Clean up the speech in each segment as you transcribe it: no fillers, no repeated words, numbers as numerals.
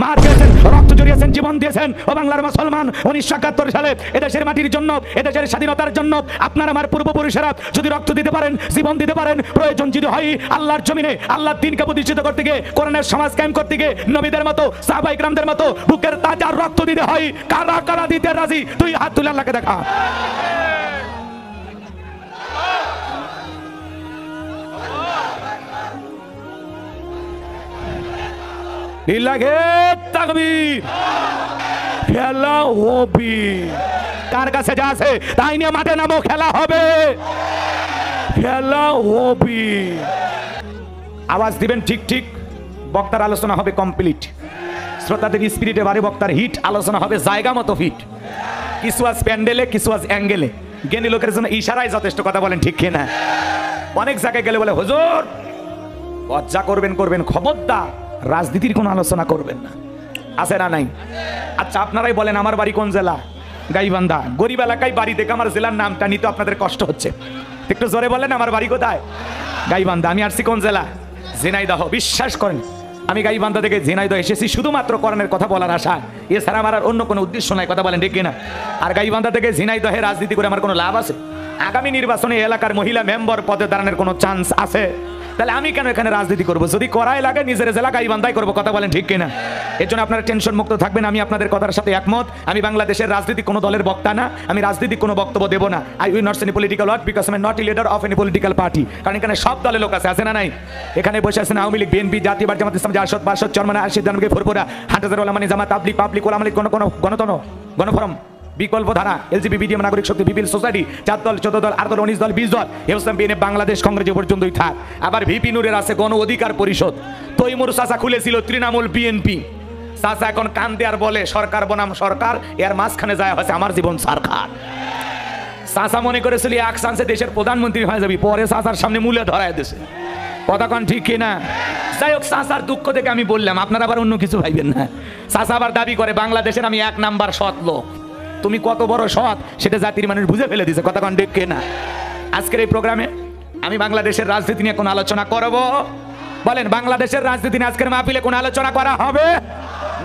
মার খেয়েছেন, রক্ত জড়িয়েছেন, জীবন দিয়েছেন। ও বাংলার মুসলমান, 1971 সালে এদেশের মাটির জন্য, এদেশের স্বাধীনতার জন্য আপনার আমার পূর্বপুরুষেরা যদি রক্ত দিতে পারেন, জীবন দিতে পারেন, প্রয়োজন যদি হয় আল্লাহর জমিনে আল্লাহর দ্বীনকে প্রতিষ্ঠিত করতে গিয়ে, কোরআনের সমাজ কায়েম করতে গিয়ে, নবীদের মতো সাহাবায়ে কেরামদের মতো বুকের তাজা রক্ত দিতে হয়, কারা কারা দিতে রাজি? তুই হাত তুলে আল্লাহকে দেখা। লাগে তাকবীর, খেলা হবে। কার কাছে যা আছে তাই নিয়ে মাঠে নামো, খেলা হবে, খেলা হবে। আওয়াজ দিবেন ঠিক ঠিক। বক্তার আলোচনা হবে কমপ্লিট, শ্রোতাদের স্পিরিটে বাড়ি, বক্তার হিট, আলোচনা হবে জায়গা মতো ফিট। কিছু আজ প্যান্ডেলে, কিছু আজ অ্যাঙ্গেলে। জ্ঞানী লোকের জন্য ইশারায় যথেষ্ট, কথা বলেন ঠিক কিনা? অনেক জায়গায় গেলে বলে হুজুর লজ্জা করবেন, করবেন, খবরদার রাজনীতির কোনো আলোচনা করবেন না। আছে না নাই? আচ্ছা আপনারাই বলেন, আমার বাড়ি কোন জেলা? গাইবান্ধা। গরিব এলাকায় বাড়ি থেকে আমার জেলার নামটা নিতে আপনাদের কষ্ট হচ্ছে, একটু জোরে বলেন আমার বাড়ি কোথায়? গাইবান্ধা। আমি আসছি কোন জেলা? ঝিনাইদহ। বিশ্বাস করেন আমি গাইবান্ধা থেকে ঝিনাইদহ এসেছি শুধুমাত্র কোরআনের কথা বলার আশা, এছাড়া আমার আর অন্য কোনো উদ্দেশ্য নাই, কথা বলেন ঠিক কিনা? আর গাইবান্ধা থেকে ঝিনাইদহে রাজনীতি করে আমার কোনো লাভ আছে? আগামী নির্বাচনে এলাকার মহিলা মেম্বার পদে দাঁড়ানোর কোনো চান্স আছে? তাহলে আমি কেন এখানে রাজনীতি করবো? যদি করাই লাগে নিজের জেলা গাইবান্ধায় করবো, কথা বলেন ঠিক কিনা? এর জন্য আপনারা টেনশন মুক্ত থাকবেন, আমি আপনাদের কথার সাথে একমত। আমি বাংলাদেশের রাজনীতি কোনো দলের বক্তা না, আমি রাজনীতি কোনো বক্তব্য দেবো না। I will not any political work because I am not a leader of any political party. কারণ এখানে সব দলের লোক আছে না নাই? এখানে বসে আছেন আওয়ামী লীগ, বিএনপি, জাতীয় পার্টি, জামাত ইসলাম, জাসদ, বাসদ, চরমানা, আরশিদ, জানবি, ফুরফুরা, হাটহাজার ওলামানি, জামাত, তাবলীগ, পাবলিক, ওলামালিক, কোনো গণফোরাম, বিকল্প ধারা, এলজিবি, বিডিএম, নাগরিক শক্তি, পিপল সোসাইটি, 4 দল, 14 দল, 8 দল, 19 দল, 20 দল, এসএম, বিএনএফ, বাংলাদেশ কংগ্রেস পর্যন্তই থাক। আবার ভিপি নূরের আছে গণ অধিকার পরিষদ। তৈমুর চাচা খুলেছিল তৃণমূল বিএনপি। চাচা এখন কান্দে আর বলে সরকার বনাম সরকার, এর মাঝখানে যায় হচ্ছে আমার জীবন সরকার। চাচা মনে করেছিল এক চান্সে দেশের প্রধানমন্ত্রী হয়ে যাবি, পরে চাচার সামনে মূলে ধরায় দিয়েছে, কথা কন ঠিক কিনা? যাই হোক, চাচার দুঃখ থেকে আমি বললাম, আপনারা আবার অন্য কিছু ভাইবেন না। চাচা আবার দাবি করে বাংলাদেশের আমি 1 নাম্বার সৎ লোক। তুমি কত বড় সৎ সেটা জাতির মানুষ বুঝে ফেলে দিয়েছে, কথা কন ঠিক কিনা? আজকের এই প্রোগ্রামে আমি বাংলাদেশের রাজনীতি নিয়ে কোনো আলোচনা করব? বলেন বাংলাদেশের রাজনীতি নিয়ে আজকের মাহফিলে কোনো আলোচনা করা হবে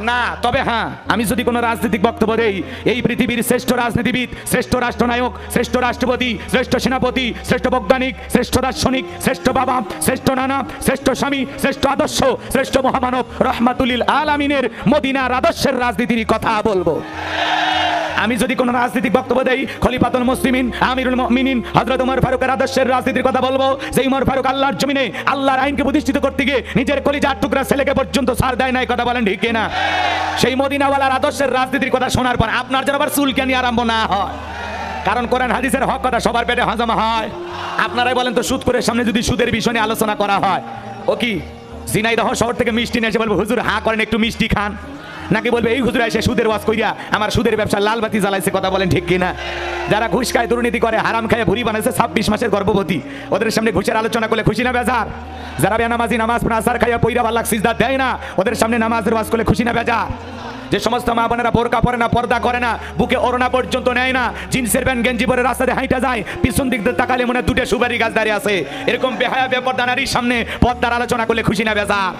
না। তবে হ্যাঁ, আমি যদি কোনো রাজনৈতিক বক্তব্য দেই, এই পৃথিবীর শ্রেষ্ঠ রাজনীতিবিদ, শ্রেষ্ঠ রাষ্ট্রনায়ক, শ্রেষ্ঠ রাষ্ট্রপতি, শ্রেষ্ঠ সেনাপতি, শ্রেষ্ঠ বৈজ্ঞানিক, শ্রেষ্ঠ দার্শনিক, শ্রেষ্ঠ বাবা, শ্রেষ্ঠ নানা, শ্রেষ্ঠ স্বামী, শ্রেষ্ঠ আদর্শ, শ্রেষ্ঠ মহামানব রহমাতুল আলামিনের মদিনার আদর্শের রাজনীতির কথা বলবো। আমি যদি কোনো রাজনৈতিক বক্তব্য দেই, খলিফাতুল মুসলিমিন আমিরুল মুমিনিন হযরত ওমর ফারুকের আদর্শের রাজনীতির কথা বলবো। যে ওমর ফারুক আল্লাহর জমিনে আল্লাহর আইনকে প্রতিষ্ঠিত করতে গিয়ে নিজের কলিজার টুকরা ছেলেকে পর্যন্ত ছাড় দেয় নাই, কথা বলেন ঠিক কিনা? সেই মদিনাওয়ালার আদর্শের রাজনীতির কথা শোনার পর আপনার যেন আবার চুলকানি আরম্ভ না হয়, কারণ কোরআন হাদিসের হক কথা সবার পেটে হজম হয়। আপনারাই বলেন তো, সুদ করে সামনে যদি সুদের বিষয় নিয়ে আলোচনা করা হয়, ও কি ঝিনাইদহ শহর থেকে মিষ্টি নিয়ে এসে বলবো হুজুর হ্যাঁ করেন একটু মিষ্টি খান? নাকি বলবে এই হুজুর এসে সুদের ওয়াজ কইরা আমার সুদের ব্যবসা লাল বাতি জ্বালাইছে, কথা বলেন ঠিক কিনা? যারা ঘুষ খায়, দুর্নীতি করে, হারাম খায় ভুড়ি বানাইছে, 26 মাসের গর্ভবতী, ওদের সামনে ঘুষের আলোচনা করলে খুশি না বেজার? যারা বেনামাজি নামাজ পড়ে আসার খাইয়া পইরা বাল্লাক সিজদা দেয় না, ওদের সামনে নামাজের ওয়াজ করলে খুশি না বেজার? যে সমস্ত মা বোনেরা বোরকা পরে না, পর্দা করে না, বুকে ওড়না পর্যন্ত নেয় না, জিন্সের প্যান্ট গেঞ্জি পরে রাস্তাতে হাঁটা যায়, পিছন দিক দিয়ে তাকালে মনে দুটো সুপারি গাছ দাঁড়িয়ে আছে, এরকম বেহায়া বেপর্দা নারীর সামনে পর্দার আলোচনা করলে খুশি না বেজার?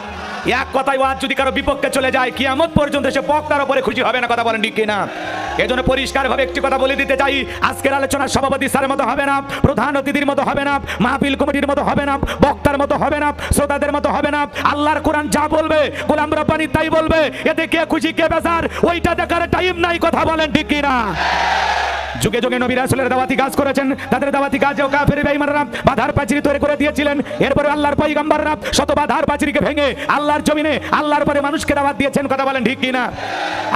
এক কথায় ওয়াজ যদি কারো বিপক্ষে চলে যায়, কিয়ামত পর্যন্ত সে বক্তার উপরে খুশি হবে না, কথা বলেন ঠিক কিনা? এজন্য পরিষ্কারভাবে একটি কথা বলে দিতে চাই, আজকের আলোচনার সভাপতি স্যারের মতো হবে না, প্রধান অতিথির মতো হবে না, মাহফিল কমিটির মতো হবে না, বক্তার মতো হবে না, শ্রোতাদের মতো হবে না। আল্লাহর কোরআন যা বলবে গোলাম রব্বানী তাই বলবে, এতে কে খুশি কে বেজার ওইটা দেখার টাইম নাই, কথা বলেন ঠিক কিনা? যুগে যুগে নবী রাসূলের দাওয়াতি কাজ করেছেন, তাদের দাওয়াতি কাজেও কাফের বেঈমানরা বাধার পাঁচিল তৈরি করে দিয়েছিলেন। এরপরে আল্লাহর পয়গম্বররা শত বাধার পাঁচিলকে ভেঙে আল্লাহর জমিনে আল্লাহর পরে মানুষকে দাওয়াত দিয়েছেন, কথা বলেন ঠিক কিনা?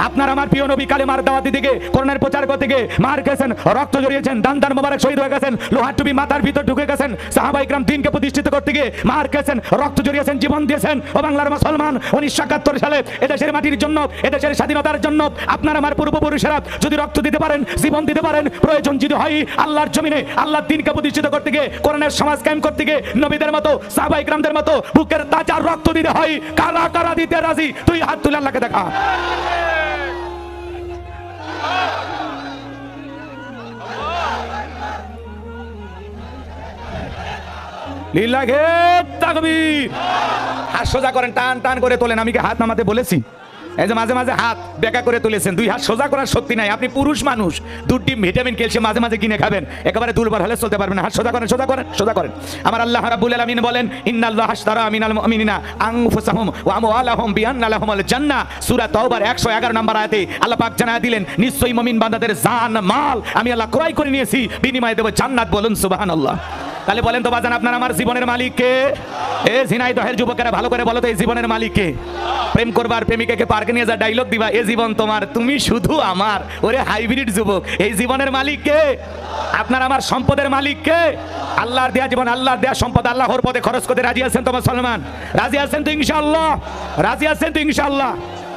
আপনার আমার প্রিয় নবী কালেমার দাওয়াতি দিকে, কোরআনের প্রচার করতে গিয়ে মার খেয়েছেন, রক্ত জড়িয়েছেন, দান দান মোবারক শহীদ হয়ে গেছেন, লোহার টুপি মাথার ভিতর ঢুকে গেছেন, সাহাবায়ে কেরাম দ্বীনকে প্রতিষ্ঠিত করতে গিয়ে মার খেয়েছেন, রক্ত জড়িয়েছেন, জীবন দিয়েছেন। ও বাংলার মুসলমান, 1971 সালে এদেশের মাটির জন্য, এদেশের স্বাধীনতার জন্য আপনার আমার পূর্বপুরুষেরা যদি রক্ত দিতে পারেন, জীবন দিতে পারেন, প্রয়োজন যদি হয় আল্লাহর জমিনে আল্লাহর দ্বীনকে প্রতিষ্ঠিত করতে গিয়ে, কোরআনের সমাজ কায়েম করতে গিয়ে, নবীদের মতো সাহাবায়ে কেরামদের মতো বুকের তাজা রক্ত দিতে হয়, কারা কারা দিতে রাজি? তুই হাত তুলে আল্লাহকে দেখা। লিল্লাহে তাকবীর। হাত সোজা করেন, টান টান করে তোলেন। আমি কি হাত নামাতে বলেছি? এই যে মাঝে মাঝে হাত বেঁকা করে তুলেছেন, দুই হাত সোজা করার শক্তি নাই, আপনি পুরুষ মানুষ, দুটি ভিটামিন ক্যালসিয়াম মাঝে মাঝে কিনে খাবেন, একেবারে দুর্বল হলে চলতে পারবেন না। হাত সোজা করেন, সোজা করেন, সোজা করেন। আমার আল্লাহ রাব্বুল আলামিন বলেন, ইন্নাল্লাহা আশতারা মিনাল মুমিনিনা আনফুসাহুম ওয়া আমওয়ালাহুম বিআন্না লাহুমুল জান্নাহ। সূরা তাওবার 111 নম্বর আয়াতে আল্লাহ পাক জানায় দিলেন, নিশ্চয়ই মুমিন বান্দাদের জান মাল আমি আল্লাহ ক্রয় করে নিয়েছি, বিনিময়ে দেব জান্নাত। বলুন সুবহানাল্লাহ। তাহলে বলেন তো বাজান, আপনার আমার জীবনের মালিক কে? এ ঝিনাইদহের যুবকেরা ভালো করে বলো তো, এই জীবনের মালিক কে? প্রেম করবার প্রেমিকাকে পার্কে নিয়ে যা ডায়লগ দিবা, এ জীবন তোমার, তুমি শুধু আমার। ওরে হাইব্রিড যুবক, এই জীবনের মালিক কে? আপনার আমার সম্পদের মালিক কে? আল্লাহর দেয়া জীবন, আল্লাহর দেয়া সম্পদ আল্লাহর পথে খরচ করতে রাজি আছেন তো মুসলমান? রাজি আছেন তো ইনশাআল্লাহ? রাজি আছেন তো ইনশাআল্লাহ?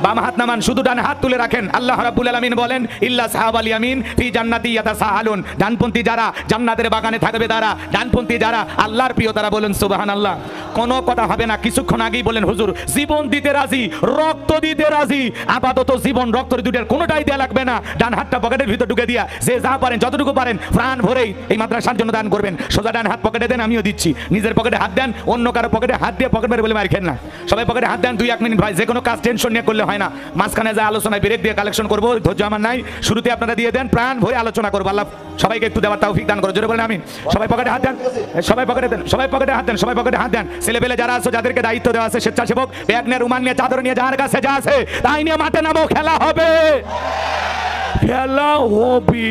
বাম হাত নামান, শুধু ডান হাত তুলে রাখেন। আল্লাহ রাব্বুল আলামিন বলেন, ইল্লা সাহাবাল ইয়ামিন ফি জান্নাতি ইয়াতাসাআলুন। ডানপন্থী যারা জান্নাতের বাগানে থাকবে তারা, ডানপন্থী যারা আল্লাহর প্রিয় তারা। বলেন সুবহানাল্লাহ। কোনো কথা হবে না। কিছুক্ষণ আগেই বলেন হুজুর জীবন দিতে রাজি, রক্ত দিতে রাজি। আপাতত জীবন রক্ত দুটার কোনোটাই দেয়া লাগবে না। ডান হাতটা পকেটের ভিতর ঢুকে দিয়া যে যা পারেন যতটুকু পারেন প্রাণ ভরেই এই মাদ্রাসার জন্য দান করবেন। সোজা ডান হাত পকেটে দেন, আমিও দিচ্ছি। নিজের পকেটে হাত দেন, অন্য কারো পকেটে হাত দিয়ে পকেট মেরে বলে মার খেন না। সবাই পকেটে হাত দেন, 2-1 মিনিট ভাই। যে কোনো কাজ টেনশন নিয়ে করলে হয় না। মাঝখানে যা আলোচনায় ব্রেক দিয়ে কালেকশন করবো, ধৈর্য আমার নাই। শুরুতে আপনারা দিয়ে দেন, প্রাণ ভরে আলোচনা করবো। আল্লাহ সবাইকে একটু দেওয়ার তৌফিক দান করো। জোরে বলেন আমিন। সবাই পকেটে হাত দেন, সবাই পকেটে দেন, সবাই পকেটে হাত দেন, সবাই পকেটে হাত দেন। ছেলেপেলে যারা আছে, যাদেরকে দায়িত্ব দেওয়া আছে, স্বেচ্ছাসেবক, ব্যাগ নিয়ে, রুমাল নিয়ে, চাদর নিয়ে, যার কাছে যা আছে তাই নিয়ে মাঠে নামো, খেলা হবে, খেলা হবে।